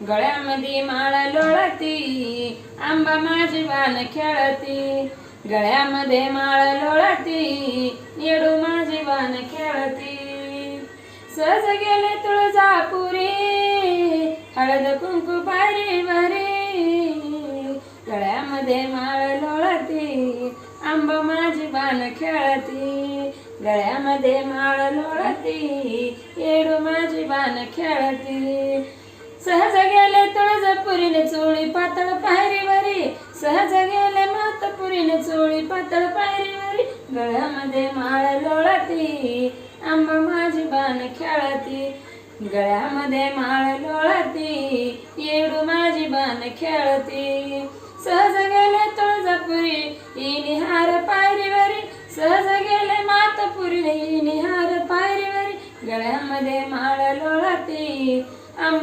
गळ्यामध्ये माळ लोळती, आंबा माझी बाण खेळती. गळ्यामध्ये माळ लोळती, येडू माझी बाण खेळती. सहज गेले तुळजापुरी, हळद कुंकू पायरी भरी. गळ्यामध्ये माळ लोळती, आंबा माझी बाण खेळती. गळ्यामध्ये माळ लोळती, येडू माझी बाण खेळती. सहज गेले तुळजापुरीने चोळी पातळ पायरीवरी. सहज गेले मातपुरीने चोळी पातळ पायरीवरी. गळ्यामध्ये माळ लोळती, आंबा माझी बाण खेळती. गळ्यामध्ये माळ लोळती, येडू माझी बाण खेळती. सहज गेले तुळजापुरी, इनिहार पायरीवरी. सहज गेले मातपुरीने, इनिहार पायरीवरी. गळ्यामध्ये माळ लोळती,